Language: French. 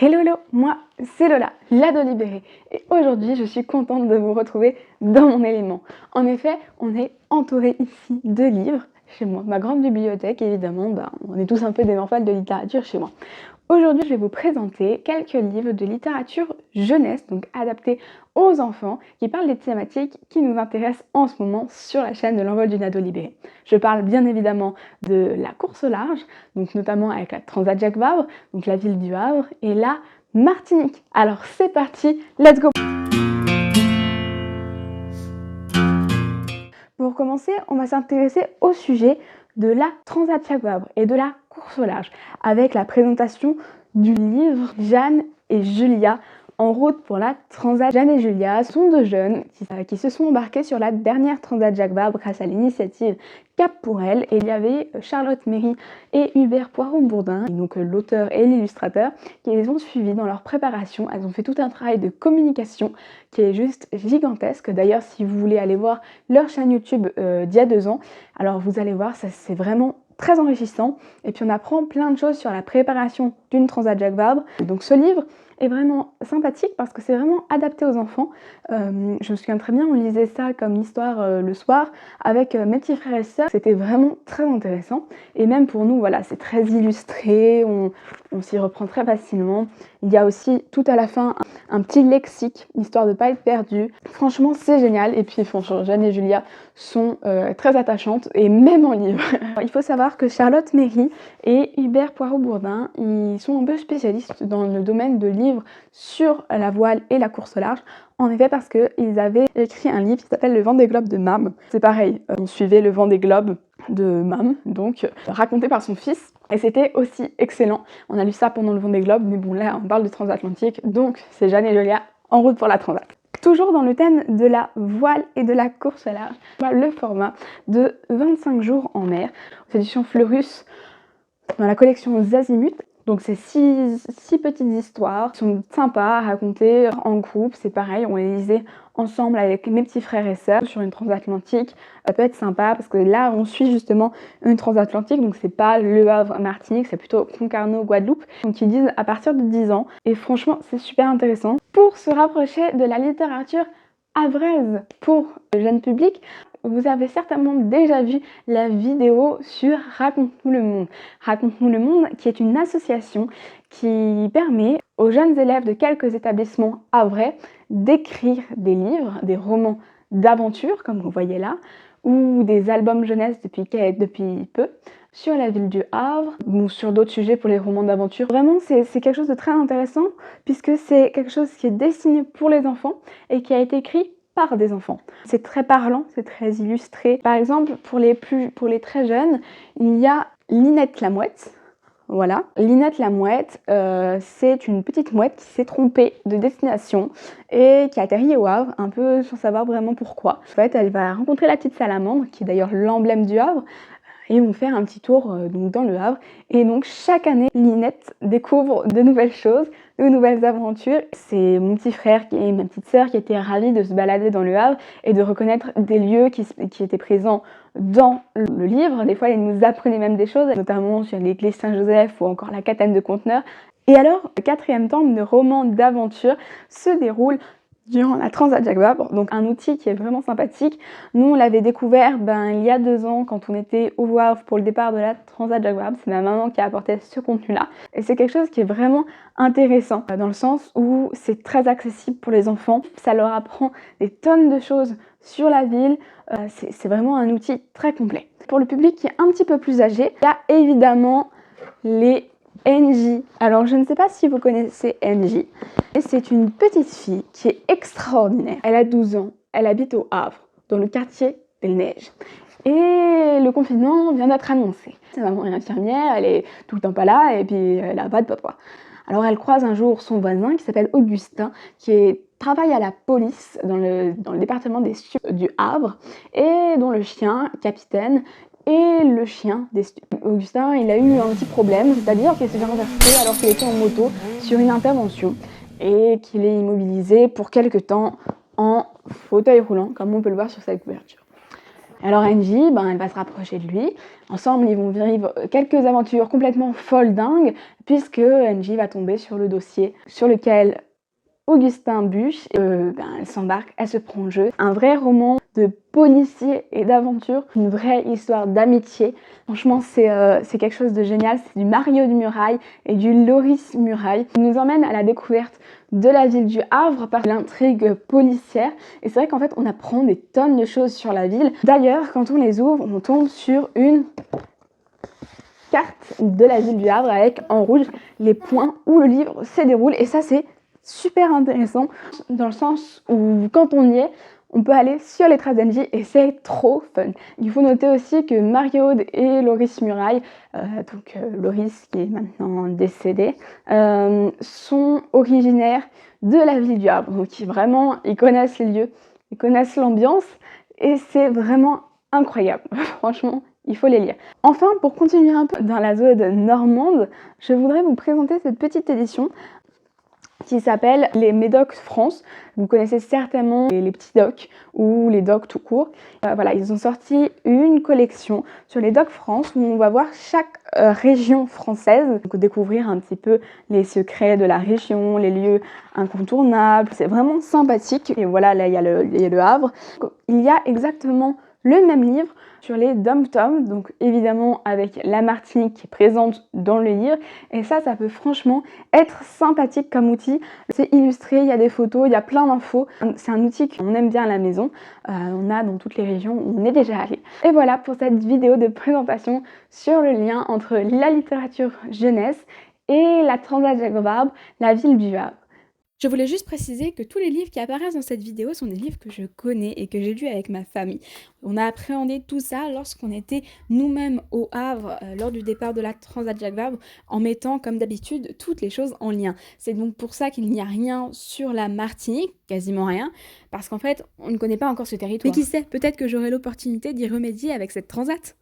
Hello, hello, moi c'est Lola, l'ado libérée, et aujourd'hui je suis contente de vous retrouver dans mon élément. En effet, on est entouré ici de livres, chez moi, ma grande bibliothèque évidemment, on est tous un peu des enfants de littérature chez moi. Aujourd'hui je vais vous présenter quelques livres de littérature jeunesse, donc adaptés aux enfants, qui parlent des thématiques qui nous intéressent en ce moment sur la chaîne de l'envol d'une ado libérée. Je parle bien évidemment de la course au large, donc notamment avec la Transat Jacques Vabre, donc la ville du Havre, et la Martinique. Alors c'est parti, let's go! Pour commencer, on va s'intéresser au sujet de la Transat Jacques Vabre et de la course au large, avec la présentation du livre Jeanne et Julia en route pour la Transat. Jeanne et Julia sont deux jeunes qui se sont embarqués sur la dernière Transat Jacques Vabre grâce à l'initiative Cap pour elle. Et il y avait Charlotte Méry et Hubert Poirot-Bourdin, donc l'auteur et l'illustrateur, qui les ont suivis dans leur préparation. Elles ont fait tout un travail de communication qui est juste gigantesque. D'ailleurs, si vous voulez aller voir leur chaîne YouTube d'il y a 2 ans, alors vous allez voir, ça c'est vraiment très enrichissant. Et puis on apprend plein de choses sur la préparation d'une Transat Jacques Vabre. Donc ce livre est vraiment sympathique parce que c'est vraiment adapté aux enfants. Je me souviens très bien, on lisait ça comme histoire le soir avec mes petits frères et sœurs. C'était vraiment très intéressant. Et même pour nous, voilà, c'est très illustré, on s'y reprend très facilement. Il y a aussi tout à la fin un petit lexique, histoire de ne pas être perdu. Franchement, c'est génial. Et puis, franchement, Jeanne et Julia sont très attachantes, et même en livre. Il faut savoir que Charlotte Méry et Hubert Poirot-Bourdin, ils sont un peu spécialistes dans le domaine de livres sur la voile et la course au large. En effet, parce qu'ils avaient écrit un livre qui s'appelle Le Vendée Globe de Mam. C'est pareil, on suivait le Vendée Globe de Mam, donc raconté par son fils. Et c'était aussi excellent. On a lu ça pendant le Vendée Globe, mais bon là on parle de transatlantique, donc c'est Jeanne et Julia en route pour la Transat. Toujours dans le thème de la voile et de la course au large, le format de 25 jours en mer, aux éditions Fleurus, dans la collection Zazimut. Donc c'est 6 petites histoires qui sont sympas à raconter en groupe, c'est pareil, on les lisait ensemble avec mes petits frères et sœurs sur une transatlantique. Ça peut être sympa parce que là on suit justement une transatlantique, donc c'est pas Le Havre Martinique, c'est plutôt Concarneau Guadeloupe, donc ils disent à partir de 10 ans, et franchement c'est super intéressant pour se rapprocher de la littérature havraise pour le jeune public. Vous avez certainement déjà vu la vidéo sur Raconte-nous le monde. Raconte-nous le monde, qui est une association qui permet aux jeunes élèves de quelques établissements havrais d'écrire des livres, des romans d'aventure, comme vous voyez là, ou des albums jeunesse depuis peu, sur la ville du Havre, ou sur d'autres sujets pour les romans d'aventure. Vraiment, c'est quelque chose de très intéressant, puisque c'est quelque chose qui est destiné pour les enfants et qui a été écrit par des enfants. C'est très parlant, c'est très illustré. Par exemple, pour les très jeunes, il y a Linette la mouette. Voilà, Linette la mouette, c'est une petite mouette qui s'est trompée de destination et qui atterrit au Havre, un peu sans savoir vraiment pourquoi. En fait, elle va rencontrer la petite salamandre, qui est d'ailleurs l'emblème du Havre, et vont faire un petit tour donc dans le Havre. Et donc chaque année, Linette découvre de nouvelles choses, de nouvelles aventures. C'est mon petit frère et ma petite sœur qui étaient ravis de se balader dans le Havre et de reconnaître des lieux qui étaient présents dans le livre. Des fois, ils nous apprenaient même des choses, notamment sur l'église Saint-Joseph ou encore la Catène de Conteneur. Et alors, le 4e tome de roman d'aventure se déroule durant la Transat Jacques Vabre, donc un outil qui est vraiment sympathique. Nous, on l'avait découvert il y a 2 ans quand on était au Havre pour le départ de la Transat Jacques Vabre. C'est ma maman qui a apporté ce contenu-là. Et c'est quelque chose qui est vraiment intéressant, dans le sens où c'est très accessible pour les enfants. Ça leur apprend des tonnes de choses sur la ville. C'est vraiment un outil très complet. Pour le public qui est un petit peu plus âgé, il y a évidemment les NJ. Alors je ne sais pas si vous connaissez NJ, mais c'est une petite fille qui est extraordinaire. Elle a 12 ans, elle habite au Havre, dans le quartier Belle Neige. Et le confinement vient d'être annoncé. Sa maman est infirmière, elle est tout le temps pas là, et puis elle a pas de papa. Alors elle croise un jour son voisin qui s'appelle Augustin, qui travaille à la police dans le département des stupes du Havre, et dont le chien, Capitaine, et le chien des stupes. Augustin, il a eu un petit problème, c'est-à-dire qu'il s'est fait renverser alors qu'il était en moto sur une intervention et qu'il est immobilisé pour quelque temps en fauteuil roulant, comme on peut le voir sur sa couverture. Alors Angie, elle va se rapprocher de lui. Ensemble, ils vont vivre quelques aventures complètement folles dingues, puisque Angie va tomber sur le dossier sur lequel Augustin bûche. Elle s'embarque, elle se prend au jeu. Un vrai roman de policier et d'aventure, une vraie histoire d'amitié. Franchement, c'est quelque chose de génial. C'est du Mario de Muraille et du Loris Muraille. Il nous emmène à la découverte de la ville du Havre par l'intrigue policière. Et c'est vrai qu'en fait, on apprend des tonnes de choses sur la ville. D'ailleurs, quand on les ouvre, on tombe sur une carte de la ville du Havre avec en rouge les points où le livre se déroule. Et ça, c'est super intéressant dans le sens où quand on y est, on peut aller sur les traces d'Angie et c'est trop fun. Il faut noter aussi que Marie-Aude et Loris Muraille, Loris qui est maintenant décédé, sont originaires de la ville du Havre. Donc vraiment, ils connaissent les lieux, ils connaissent l'ambiance et c'est vraiment incroyable. Franchement, il faut les lire. Enfin, pour continuer un peu dans la zone normande, je voudrais vous présenter cette petite édition qui s'appelle les Médocs France. Vous connaissez certainement les petits docs ou les docs tout court. Voilà, ils ont sorti une collection sur les docs France où on va voir chaque région française, donc découvrir un petit peu les secrets de la région, les lieux incontournables. C'est vraiment sympathique. Et voilà, là il y a le Havre. Il y a exactement le même livre sur les dom-toms, donc évidemment avec la Martinique qui est présente dans le livre. Et ça peut franchement être sympathique comme outil. C'est illustré, il y a des photos, il y a plein d'infos. C'est un outil qu'on aime bien à la maison. On a dans toutes les régions où on est déjà allé. Et voilà pour cette vidéo de présentation sur le lien entre la littérature jeunesse et la Transat Jacques Vabre, la ville du Havre. Je voulais juste préciser que tous les livres qui apparaissent dans cette vidéo sont des livres que je connais et que j'ai lus avec ma famille. On a appréhendé tout ça lorsqu'on était nous-mêmes au Havre lors du départ de la Transat Jacques Vabre en mettant comme d'habitude toutes les choses en lien. C'est donc pour ça qu'il n'y a rien sur la Martinique, quasiment rien, parce qu'en fait on ne connaît pas encore ce territoire. Mais qui sait, peut-être que j'aurai l'opportunité d'y remédier avec cette Transat.